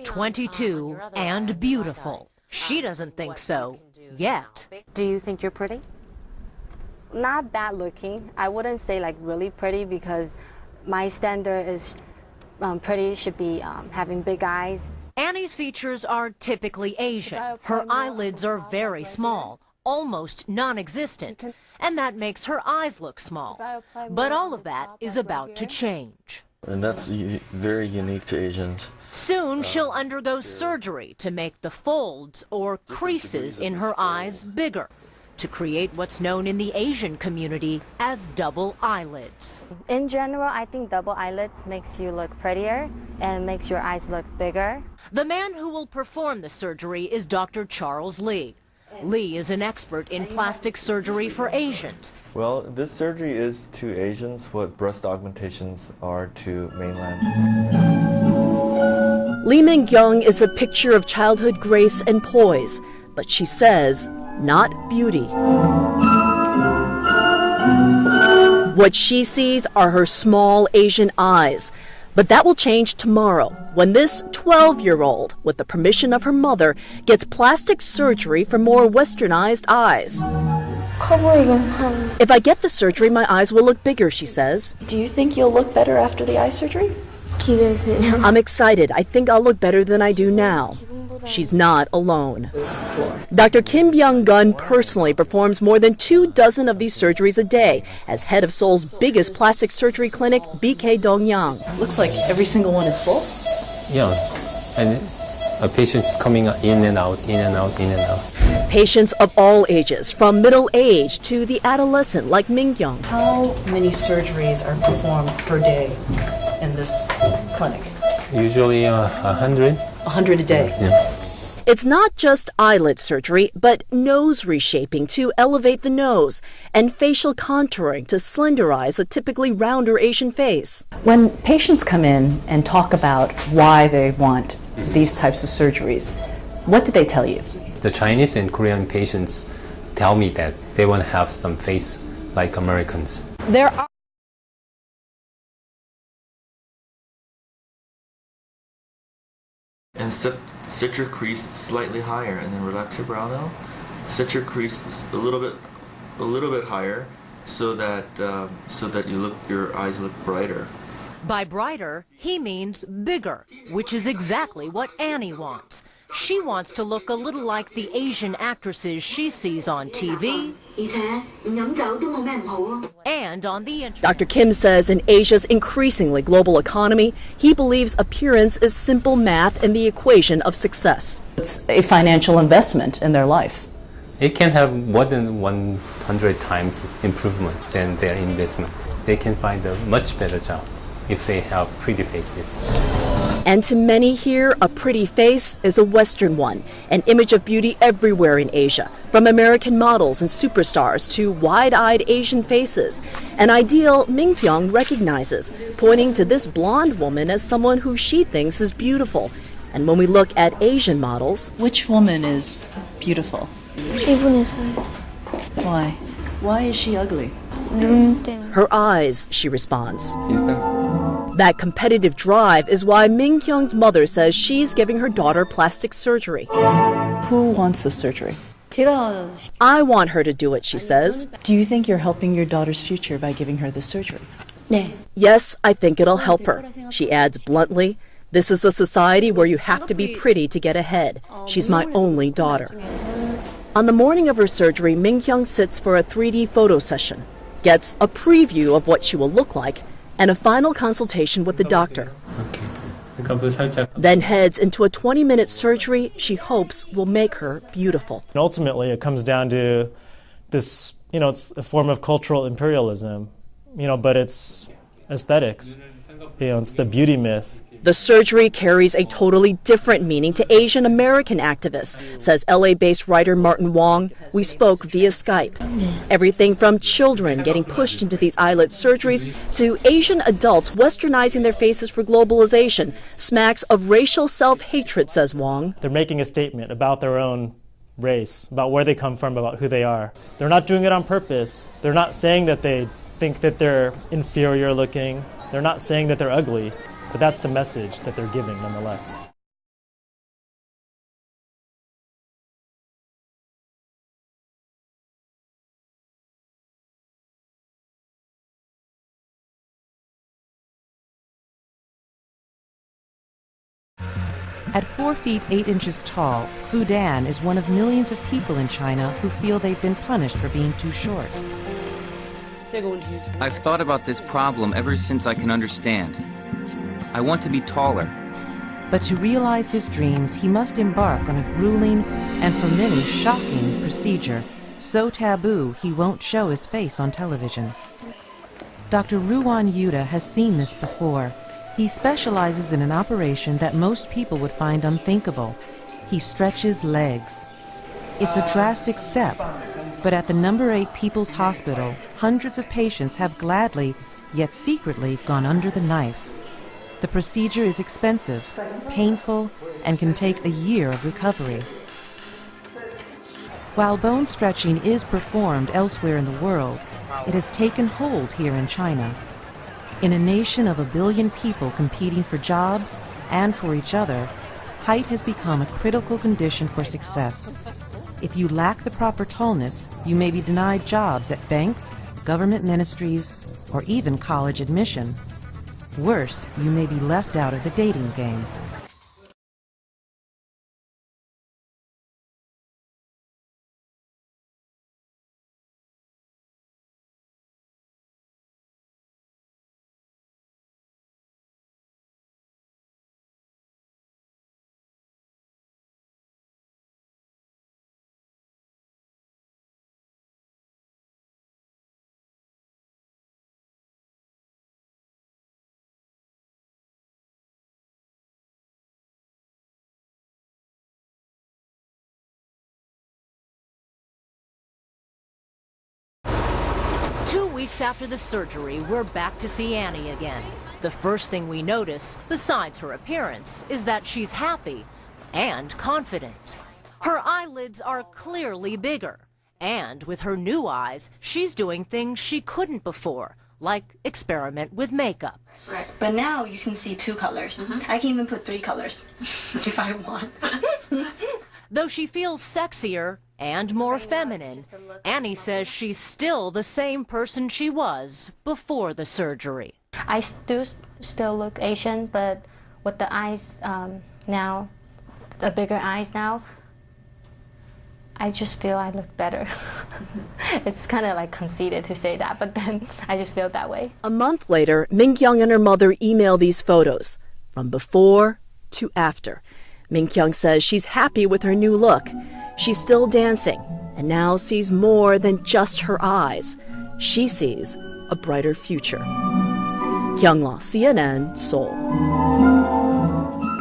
22 and beautiful. She doesn't think so yet. Do you think you're pretty? Not bad looking. I wouldn't say like really pretty because my standard is pretty should be having big eyes. Annie's features are typically Asian. Her eyelids are very small, almost non-existent, and that makes her eyes look small. But all of that is about to change. And that's very unique to Asians. Soon she'll undergo surgery to make the folds or creases in her eyes bigger, to create what's known in the Asian community as double eyelids. In general, I think double eyelids makes you look prettier and makes your eyes look bigger. The man who will perform the surgery is Dr. Charles Lee. Lee is an expert in plastic surgery for Asians. Well, this surgery is to Asians what breast augmentations are to mainland. Lee Min-kyung is a picture of childhood grace and poise, but she says, not beauty. What she sees are her small Asian eyes. But that will change tomorrow when this 12-year-old, with the permission of her mother, gets plastic surgery for more westernized eyes. If I get the surgery, my eyes will look bigger, she says. Do you think you'll look better after the eye surgery? I'm excited. I think I'll look better than I do now. She's not alone. Dr. Kim Byung-gun personally performs more than 24 of these surgeries a day as head of Seoul's biggest plastic surgery clinic, BK Dongyang. Looks like every single one is full. Yeah, and patients coming in and out, in and out, in and out. Patients of all ages, from middle age to the adolescent like Min-kyung. How many surgeries are performed per day in this clinic? Usually 100. 100 a day. Yeah. It's not just eyelid surgery, but nose reshaping to elevate the nose and facial contouring to slenderize a typically rounder Asian face. When patients come in and talk about why they want these types of surgeries, what do they tell you? The Chinese and Korean patients tell me that they want to have some face like Americans. There are And set your crease slightly higher, and then relax your brow now. Set your crease a little bit higher, so that your eyes look brighter. By brighter, he means bigger, which is exactly what Annie wants. She wants to look a little like the Asian actresses she sees on TV and on the internet. Dr. Kim says in Asia's increasingly global economy, he believes appearance is simple math in the equation of success. it's a financial investment in their life. It can have more than 100 times improvement than their investment. They can find a much better job if they have pretty faces. And to many here, a pretty face is a Western one, an image of beauty everywhere in Asia, from American models and superstars to wide-eyed Asian faces, an ideal Min-kyung recognizes, pointing to this blonde woman as someone who she thinks is beautiful. And when we look at Asian models, Which woman is beautiful? Why? Why is she ugly? her eyes, she responds. That competitive drive is why Min-kyung's mother says she's giving her daughter plastic surgery. Who wants the surgery? I want her to do it, she says. Do you think you're helping your daughter's future by giving her this surgery? Yes, I think it'll help her. She adds bluntly, this is a society where you have to be pretty to get ahead. She's my only daughter. On the morning of her surgery, Min-kyung sits for a 3D photo session, gets a preview of what she will look like, and a final consultation with the doctor. Then heads into a 20-minute surgery she hopes will make her beautiful. And ultimately, it comes down to this, it's a form of cultural imperialism, but it's aesthetics. It's the beauty myth. The surgery carries a totally different meaning to Asian American activists, says LA-based writer Martin Wong. We spoke via Skype. Everything from children getting pushed into these eyelid surgeries to Asian adults westernizing their faces for globalization smacks of racial self-hatred, says Wong. They're making a statement about their own race, about where they come from, about who they are. They're not doing it on purpose. They're not saying that they think that they're inferior looking. They're not saying that they're ugly. But that's the message that they're giving nonetheless. At 4 feet 8 inches tall, Fu Dan is one of millions of people in China who feel they've been punished for being too short. I've thought about this problem ever since I can understand. I want to be taller. But to realize his dreams, he must embark on a grueling and for many shocking procedure, so taboo he won't show his face on television. Dr. Ruan Yuta has seen this before. He specializes in an operation that most people would find unthinkable. He stretches legs. It's a drastic step, but at the No. 8 People's Hospital, hundreds of patients have gladly, yet secretly, gone under the knife. The procedure is expensive, painful, and can take a year of recovery. While bone stretching is performed elsewhere in the world, it has taken hold here in China. In a nation of 1 billion people competing for jobs and for each other, height has become a critical condition for success. If you lack the proper tallness, you may be denied jobs at banks, government ministries, or even college admission. Worse, you may be left out of the dating game. Weeks after the surgery, we're back to see Annie again. The first thing we notice, besides her appearance, is that she's happy and confident. Her eyelids are clearly bigger, and with her new eyes, she's doing things she couldn't before, like experiment with makeup. Right, but now you can see 2 colors. I can even put 3 colors if I want. Though she feels sexier and more feminine, Annie says she's still the same person she was before the surgery. I do still look Asian, but with the eyes now, the bigger eyes now, I just feel I look better. It's kind of like conceited to say that, but then I just feel that way. A month later, Ming-kyung and her mother email these photos, from before to after. Ming-kyung says she's happy with her new look. She's still dancing and now sees more than just her eyes. She sees a brighter future. Kyung-la, CNN, Seoul.